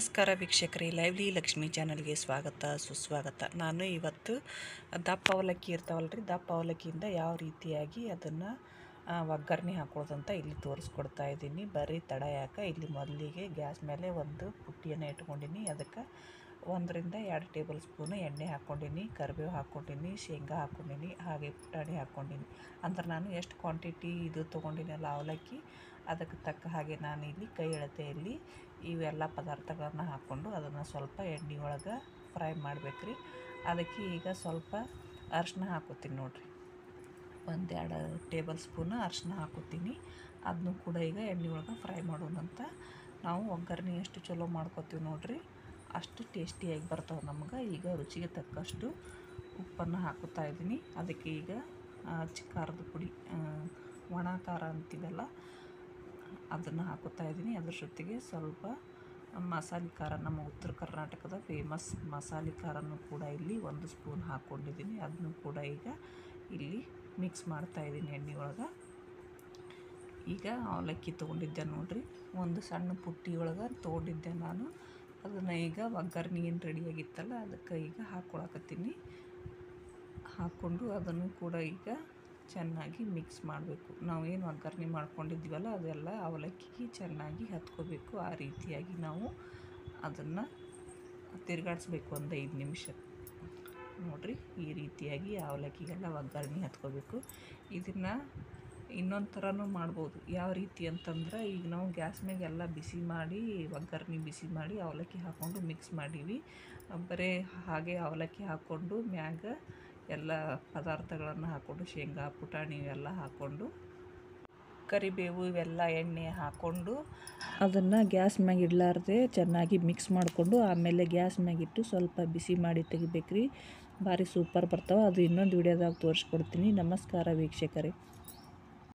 ನಮಸ್ಕಾರ ವೀಕ್ಷಕರೇ, ಲೈವ್ಲಿ ಲಕ್ಷ್ಮಿ ಚಾನಲ್ಗೆ ಸ್ವಾಗತ ಸುಸ್ವಾಗತ. ನಾನು ಇವತ್ತು ದಪ್ಪ ಅವಲಕ್ಕಿ ಇರ್ತಾವಲ್ರಿ, ದಪ್ಪ ಅವಲಕ್ಕಿಯಿಂದ ಯಾವ ರೀತಿಯಾಗಿ ಅದನ್ನು ಒಗ್ಗರಣೆ ಹಾಕೊಳ್ಳೋದಂತ ಇಲ್ಲಿ ತೋರಿಸ್ಕೊಡ್ತಾ ಇದ್ದೀನಿ. ಬರೀ ತಡ ಯಾಕೆ, ಇಲ್ಲಿ ಮೊದಲಿಗೆ ಗ್ಯಾಸ್ ಮೇಲೆ ಒಂದು ಪುಟ್ಟಿಯನ್ನು ಇಟ್ಕೊಂಡಿನಿ. ಅದಕ್ಕೆ 1-2 ಟೇಬಲ್ ಸ್ಪೂನು ಎಣ್ಣೆ ಹಾಕ್ಕೊಂಡಿನಿ, ಕರಿಬೇವು ಹಾಕ್ಕೊಂಡಿನಿ, ಶೇಂಗಾ ಹಾಕ್ಕೊಂಡಿನಿ, ಹಾಗೆ ಪುಟಾಣಿ ಹಾಕ್ಕೊಂಡಿನಿ. ಅಂದ್ರೆ ನಾನು ಎಷ್ಟು ಕ್ವಾಂಟಿಟಿ ಇದು ತೊಗೊಂಡಿನಲ್ಲ ಅವಲಕ್ಕಿ, ಅದಕ್ಕೆ ತಕ್ಕ ಹಾಗೆ ನಾನು ಇಲ್ಲಿ ಕೈ ಅಳತೆಯಲ್ಲಿ ಇವೆಲ್ಲ ಪದಾರ್ಥಗಳನ್ನು ಹಾಕ್ಕೊಂಡು ಅದನ್ನು ಸ್ವಲ್ಪ ಎಣ್ಣೆ ಒಳಗೆ ಫ್ರೈ ಮಾಡಬೇಕ್ರಿ. ಅದಕ್ಕೆ ಈಗ ಸ್ವಲ್ಪ ಅರಿಶಿನ ಹಾಕೋತೀನಿ ನೋಡಿರಿ, 1-2 ಟೇಬಲ್ ಸ್ಪೂನು ಅರಿಶಿನ ಹಾಕೋತೀನಿ. ಅದನ್ನು ಕೂಡ ಈಗ ಎಣ್ಣೆ ಒಳಗೆ ಫ್ರೈ ಮಾಡೋದಂತ. ನಾವು ಒಗ್ಗರಣೆ ಎಷ್ಟು ಚಲೋ ಮಾಡ್ಕೋತೀವಿ ನೋಡಿರಿ, ಅಷ್ಟು ಟೇಸ್ಟಿಯಾಗಿ ಬರ್ತಾವೆ ನಮ್ಗೆ. ಈಗ ರುಚಿಗೆ ತಕ್ಕಷ್ಟು ಉಪ್ಪನ್ನು ಹಾಕೋತಾ ಇದ್ದೀನಿ. ಅದಕ್ಕೆ ಈಗ ಖಾರದ ಪುಡಿ, ಒಣ ಖಾರ ಅಂತೀವಲ್ಲ, ಅದನ್ನು ಹಾಕೋತಾ ಇದ್ದೀನಿ. ಅದ್ರ ಜೊತೆಗೆ ಸ್ವಲ್ಪ ಮಸಾಲೆ ಖಾರ, ನಮ್ಮ ಉತ್ತರ ಕರ್ನಾಟಕದ ಫೇಮಸ್ ಮಸಾಲೆ ಖಾರನೂ ಕೂಡ ಇಲ್ಲಿ 1 ಸ್ಪೂನ್ ಹಾಕ್ಕೊಂಡಿದ್ದೀನಿ. ಅದನ್ನು ಕೂಡ ಈಗ ಇಲ್ಲಿ ಮಿಕ್ಸ್ ಮಾಡ್ತಾಯಿದ್ದೀನಿ ಎಣ್ಣೆ ಒಳಗೆ. ಈಗ ಅವಲಕ್ಕಿ ತೊಗೊಂಡಿದ್ದೆ ನೋಡಿರಿ, ಒಂದು ಸಣ್ಣ ಪುಟ್ಟಿ ಒಳಗೆ ತೊಗೊಂಡಿದ್ದೆ ನಾನು. ಅದನ್ನು ಈಗ ಒಗ್ಗರಣೆ ಏನು ರೆಡಿಯಾಗಿತ್ತಲ್ಲ ಅದಕ್ಕೆ ಈಗ ಹಾಕ್ಕೊಳಕತ್ತೀನಿ. ಹಾಕ್ಕೊಂಡು ಅದನ್ನು ಕೂಡ ಈಗ ಚೆನ್ನಾಗಿ ಮಿಕ್ಸ್ ಮಾಡಬೇಕು. ನಾವೇನು ಒಗ್ಗರಣೆ ಮಾಡ್ಕೊಂಡಿದ್ದೀವಲ್ಲ ಅದೆಲ್ಲ ಅವಲಕ್ಕಿಗೆ ಚೆನ್ನಾಗಿ ಹತ್ಕೋಬೇಕು. ಆ ರೀತಿಯಾಗಿ ನಾವು ಅದನ್ನು ತಿರುಗಾಡಿಸ್ಬೇಕು 1-5 ನಿಮಿಷ ನೋಡಿರಿ. ಈ ರೀತಿಯಾಗಿ ಅವಲಕ್ಕಿಗೆಲ್ಲ ಒಗ್ಗರಣೆ ಹತ್ಕೋಬೇಕು. ಇದನ್ನು ಇನ್ನೊಂದು ಥರನೂ ಮಾಡ್ಬೋದು. ಯಾವ ರೀತಿ ಅಂತಂದ್ರೆ, ಈಗ ನಾವು ಗ್ಯಾಸ್ ಮ್ಯಾಗೆಲ್ಲ ಬಿಸಿ ಮಾಡಿ, ಒಗ್ಗರಣೆ ಬಿಸಿ ಮಾಡಿ ಅವಲಕ್ಕಿ ಹಾಕ್ಕೊಂಡು ಮಿಕ್ಸ್ ಮಾಡೀವಿ. ಬರೀ ಹಾಗೆ ಅವಲಕ್ಕಿ ಹಾಕ್ಕೊಂಡು ಮ್ಯಾಗ ಎಲ್ಲ ಪದಾರ್ಥಗಳನ್ನು ಹಾಕ್ಕೊಂಡು, ಶೇಂಗಾ ಪುಟಾಣಿ ಇವೆಲ್ಲ ಹಾಕ್ಕೊಂಡು, ಕರಿಬೇವು ಇವೆಲ್ಲ ಎಣ್ಣೆ ಹಾಕ್ಕೊಂಡು ಅದನ್ನು ಗ್ಯಾಸ್ ಮ್ಯಾಗ ಇಡಲಾರ್ದೆ ಚೆನ್ನಾಗಿ ಮಿಕ್ಸ್ ಮಾಡಿಕೊಂಡು ಆಮೇಲೆ ಗ್ಯಾಸ್ ಮ್ಯಾಗಿಟ್ಟು ಸ್ವಲ್ಪ ಬಿಸಿ ಮಾಡಿ ತೆಗಿಬೇಕ್ರಿ. ಭಾರಿ ಸೂಪರ್ ಬರ್ತಾವೆ. ಅದು ಇನ್ನೊಂದು ವಿಡಿಯೋದಾಗ ತೋರಿಸ್ಕೊಡ್ತೀನಿ. ನಮಸ್ಕಾರ ವೀಕ್ಷಕರೇ.